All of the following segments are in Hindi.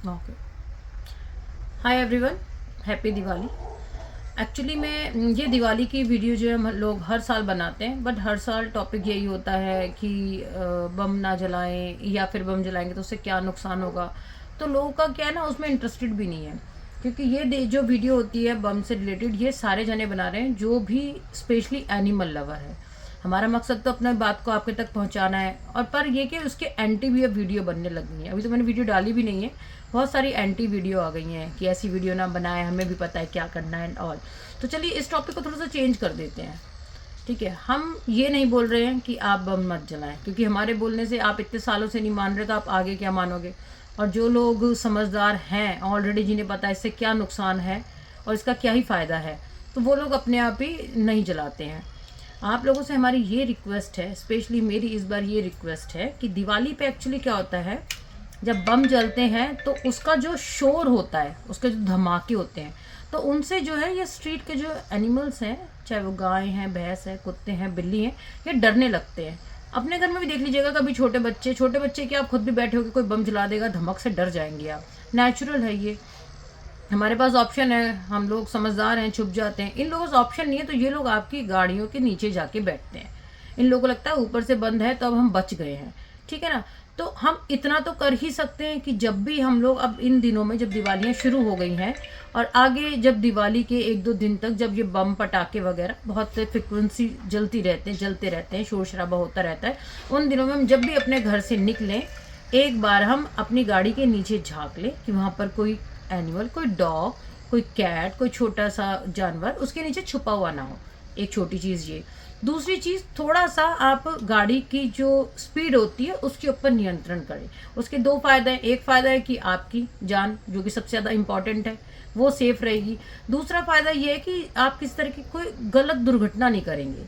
Okay. Hi everyone, happy Diwali. Actually मैं ये दिवाली की वीडियो जो है हम लोग हर साल बनाते हैं, बट हर साल टॉपिक यही होता है कि बम ना जलाएं, या फिर बम जलाएंगे तो उससे क्या नुकसान होगा। तो लोगों का क्या है ना, उसमें इंटरेस्टेड भी नहीं है, क्योंकि जो वीडियो होती है बम से रिलेटेड, ये सारे जने बना रहे हैं जो भी स्पेशली एनिमल लवर है। हमारा मकसद तो अपने बात को आपके तक पहुंचाना है, और पर ये कि उसके एंटी भी अब वीडियो बनने लग गई है। अभी तो मैंने वीडियो डाली भी नहीं है, बहुत सारी एंटी वीडियो आ गई हैं कि ऐसी वीडियो ना बनाए, हमें भी पता है क्या करना है एंड ऑल। तो चलिए इस टॉपिक को थोड़ा सा चेंज कर देते हैं। ठीक है, हम ये नहीं बोल रहे हैं कि आप बम मत जलाएं, क्योंकि हमारे बोलने से आप इतने सालों से नहीं मान रहे, तो आप आगे क्या मानोगे। और जो लोग समझदार हैं ऑलरेडी, जिन्हें पता है इससे क्या नुकसान है और इसका क्या ही फ़ायदा है, तो वो लोग अपने आप ही नहीं जलाते हैं। आप लोगों से हमारी ये रिक्वेस्ट है, स्पेशली मेरी इस बार ये रिक्वेस्ट है कि दिवाली पे एक्चुअली क्या होता है, जब बम जलते हैं तो उसका जो शोर होता है, उसके जो धमाके होते हैं, तो उनसे जो है ये स्ट्रीट के जो एनिमल्स हैं, चाहे वो गाय हैं, भैंस हैं, कुत्ते हैं, बिल्ली हैं, ये डरने लगते हैं। अपने घर में भी देख लीजिएगा, कभी छोटे बच्चे क्या, आप खुद भी बैठे होकर कोई बम जला देगा, धमक से डर जाएंगे आप। नेचुरल है ये। हमारे पास ऑप्शन है, हम लोग समझदार हैं, छुप जाते हैं। इन लोगों से ऑप्शन नहीं है, तो ये लोग आपकी गाड़ियों के नीचे जाके बैठते हैं। इन लोगों को लगता है ऊपर से बंद है तो अब हम बच गए हैं। ठीक है ना। तो हम इतना तो कर ही सकते हैं कि जब भी हम लोग, अब इन दिनों में जब दिवालियाँ शुरू हो गई हैं, और आगे जब दिवाली के 1-2 दिन तक जब ये बम पटाखे वगैरह बहुत फ्रिक्वेंसी जलते रहते हैं, शोर शराबा होता रहता है, उन दिनों में हम जब भी अपने घर से निकलें, एक बार हम अपनी गाड़ी के नीचे झांक लें कि वहाँ पर कोई एनिमल, कोई डॉग, कोई कैट, कोई छोटा सा जानवर उसके नीचे छुपा हुआ ना हो। एक छोटी चीज़ ये। दूसरी चीज़, थोड़ा सा आप गाड़ी की जो स्पीड होती है उसके ऊपर नियंत्रण करें। उसके दो फायदे हैं। एक फ़ायदा है कि आपकी जान, जो कि सबसे ज़्यादा इंपॉर्टेंट है, वो सेफ रहेगी। दूसरा फ़ायदा ये है कि आप किस तरह की कोई गलत दुर्घटना नहीं करेंगे।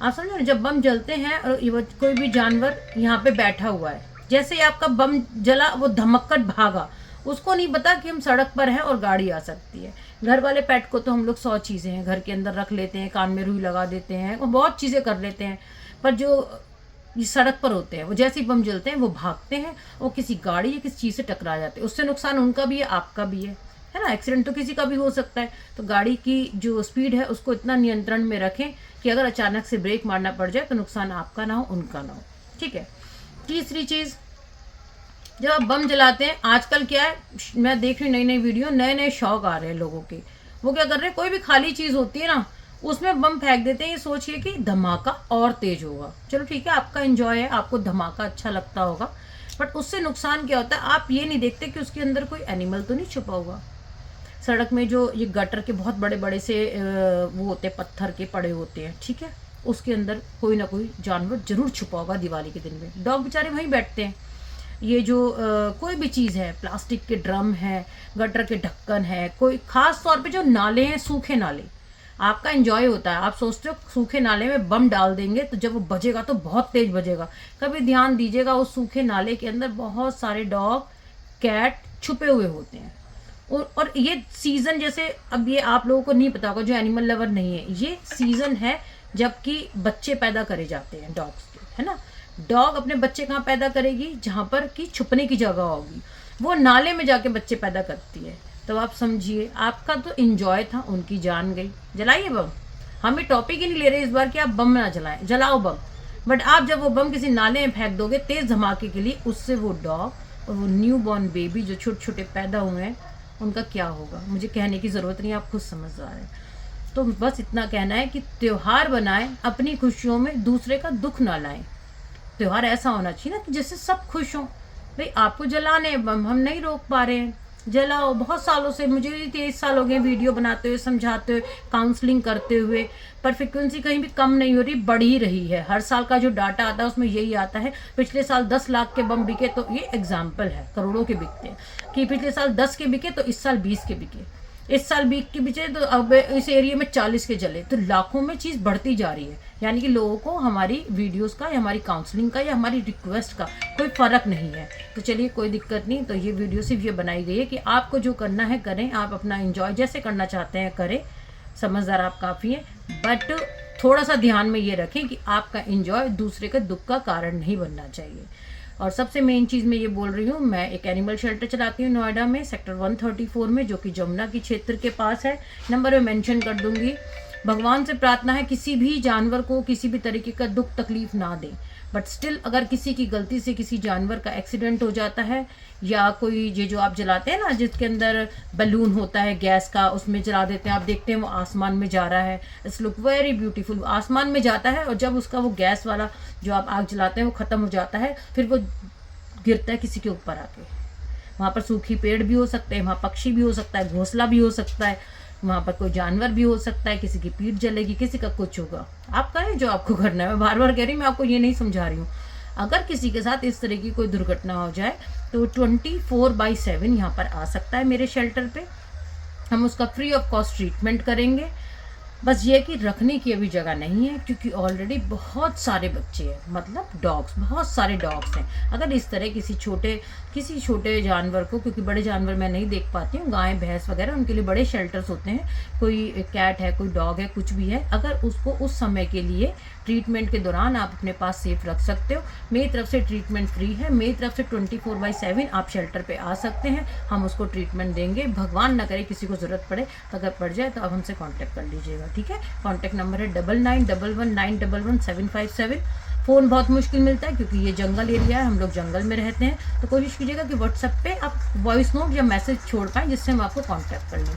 आप समझो ना, जब बम जलते हैं और कोई भी जानवर यहाँ पे बैठा हुआ है, जैसे ही आपका बम जला वो धमक कर भागा, उसको नहीं पता कि हम सड़क पर हैं और गाड़ी आ सकती है। घर वाले पेट को तो हम लोग 100 चीज़ें हैं घर के अंदर रख लेते हैं, कान में रुई लगा देते हैं और बहुत चीज़ें कर लेते हैं, पर जो ये सड़क पर होते हैं वो जैसे ही बम जलते हैं वो भागते हैं, वो किसी गाड़ी या किसी चीज़ से टकरा जाते हैं। उससे नुकसान उनका भी है, आपका भी है ना। एक्सीडेंट तो किसी का भी हो सकता है। तो गाड़ी की जो स्पीड है उसको इतना नियंत्रण में रखें कि अगर अचानक से ब्रेक मारना पड़ जाए तो नुकसान आपका ना हो, उनका ना हो। ठीक है। तीसरी चीज़, जब आप बम जलाते हैं, आजकल क्या है, मैं देख रही हूँ नई नई वीडियो, नए नए शौक आ रहे हैं लोगों के। वो क्या कर रहे हैं, कोई भी खाली चीज़ होती है ना, उसमें बम फेंक देते हैं, ये सोचिए कि धमाका और तेज होगा। चलो ठीक है, आपका एंजॉय है, आपको धमाका अच्छा लगता होगा, बट उससे नुकसान क्या होता है, आप ये नहीं देखते कि उसके अंदर कोई एनिमल तो नहीं छुपा हुआ। सड़क में जो ये गटर के बहुत बड़े बड़े से वो होते हैं, पत्थर के पड़े होते हैं, ठीक है, उसके अंदर कोई ना कोई जानवर जरूर छुपा होगा। दिवाली के दिन में डॉग बेचारे वहीं बैठते हैं। ये जो कोई भी चीज़ है, प्लास्टिक के ड्रम है, गटर के ढक्कन है, कोई खास तौर पे जो नाले हैं, सूखे नाले, आपका एंजॉय होता है। आप सोचते हो सूखे नाले में बम डाल देंगे तो जब वो बजेगा तो बहुत तेज बजेगा। कभी ध्यान दीजिएगा, उस सूखे नाले के अंदर बहुत सारे डॉग, कैट छुपे हुए होते हैं। और ये सीजन, जैसे अब ये आप लोगों को नहीं पता होगा जो एनिमल लवर नहीं है, ये सीजन है जबकि बच्चे पैदा करे जाते हैं डॉग्स के, है ना। डॉग अपने बच्चे कहाँ पैदा करेगी, जहाँ पर कि छुपने की जगह होगी, वो नाले में जाके बच्चे पैदा करती है। तो आप समझिए, आपका तो इंजॉय था, उनकी जान गई। जलाइए बम। हम ये टॉपिक ही नहीं ले रहे इस बार कि आप बम ना जलाएं, जलाओ बम, बट आप जब वो बम किसी नाले में फेंक दोगे तेज धमाके के लिए, उससे वो डॉग और वो न्यू बॉर्न बेबी जो छोटे छोटे पैदा हुए हैं, उनका क्या होगा, मुझे कहने की ज़रूरत नहीं, आप खुद समझदार हैं। तो बस इतना कहना है कि त्योहार बनाएं, अपनी खुशियों में दूसरे का दुख ना लाएं। त्योहार ऐसा होना चाहिए ना कि जिससे सब खुश हों। भाई आपको जलाने बम, हम नहीं रोक पा रहे हैं, जलाओ। बहुत सालों से, मुझे 23 साल हो गए वीडियो बनाते हुए, समझाते हुए, काउंसलिंग करते हुए, पर फ्रिक्वेंसी कहीं भी कम नहीं हो रही, बढ़ ही रही है। हर साल का जो डाटा आता है उसमें यही आता है। पिछले साल 10 लाख के बम बिके, तो ये एग्जाम्पल है, करोड़ों के बिकते हैं, कि पिछले साल 10 के बिके तो इस साल 20 के बिके, इस साल 20 के बिचे तो अब इस एरिया में 40 के जले। तो लाखों में चीज़ बढ़ती जा रही है। यानी कि लोगों को हमारी वीडियोस का या हमारी काउंसलिंग का या हमारी रिक्वेस्ट का कोई फ़र्क नहीं है। तो चलिए, कोई दिक्कत नहीं। तो ये वीडियो सिर्फ ये बनाई गई है कि आपको जो करना है करें, आप अपना एंजॉय जैसे करना चाहते हैं करें, समझदार आप काफ़ी हैं, बट थोड़ा सा ध्यान में ये रखें कि आपका एंजॉय दूसरे के दुख का कारण नहीं बनना चाहिए। और सबसे मेन चीज़ मैं ये बोल रही हूँ, मैं एक एनिमल शेल्टर चलाती हूँ नोएडा में सेक्टर 134 में, जो कि जमुना की क्षेत्र के पास है। नंबर मैं मेंशन कर दूंगी। भगवान से प्रार्थना है किसी भी जानवर को किसी भी तरीके का दुख तकलीफ ना दें, बट स्टिल अगर किसी की गलती से किसी जानवर का एक्सीडेंट हो जाता है, या कोई ये जो आप जलाते हैं ना जिसके अंदर बलून होता है गैस का, उसमें जला देते हैं, आप देखते हैं वो आसमान में जा रहा है, इट्स लुक वेरी ब्यूटीफुल, आसमान में जाता है और जब उसका वो गैस वाला जो आप आग जलाते हैं वो ख़त्म हो जाता है, फिर वो गिरता है किसी के ऊपर आके। वहाँ पर सूखी पेड़ भी हो सकते हैं, वहाँ पक्षी भी हो सकता है, घोंसला भी हो सकता है, वहाँ पर कोई जानवर भी हो सकता है, किसी की पीठ जलेगी, किसी का कुछ होगा। आप करें जो आपको करना है, मैं बार बार कह रही हूँ, मैं आपको ये नहीं समझा रही हूँ। अगर किसी के साथ इस तरह की कोई दुर्घटना हो जाए तो 24/7 यहाँ पर आ सकता है मेरे शेल्टर पे, हम उसका फ्री ऑफ कॉस्ट ट्रीटमेंट करेंगे। बस ये कि रखने की अभी जगह नहीं है, क्योंकि ऑलरेडी बहुत सारे बच्चे हैं, मतलब डॉग्स, बहुत सारे डॉग्स हैं। अगर इस तरह किसी छोटे जानवर को, क्योंकि बड़े जानवर मैं नहीं देख पाती हूँ, गाय भैंस वगैरह, उनके लिए बड़े शेल्टर्स होते हैं, कोई कैट है, कोई डॉग है, कुछ भी है, अगर उसको उस समय के लिए ट्रीटमेंट के दौरान आप अपने पास सेफ रख सकते हो। मेरी तरफ से ट्रीटमेंट फ्री है, मेरी तरफ से 24/7 आप शेल्टर पे आ सकते हैं, हम उसको ट्रीटमेंट देंगे। भगवान ना करे किसी को ज़रूरत पड़े, तो अगर पड़ जाए तो आप हमसे कांटेक्ट कर लीजिएगा, ठीक है। कांटेक्ट नंबर है 9911911757। फ़ोन बहुत मुश्किल मिलता है क्योंकि ये जंगल एरिया है, हम लोग जंगल में रहते हैं, तो कोशिश कीजिएगा कि व्हाट्सएप पे आप वॉइस नोट या मैसेज छोड़ पाएँ जिससे हम आपको कांटेक्ट कर लें।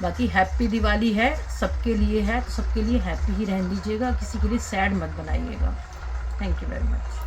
बाकी हैप्पी दिवाली है, सबके लिए है, तो सबके लिए हैप्पी ही रहने दीजिएगा, किसी के लिए सैड मत बनाइएगा। Thank you very much.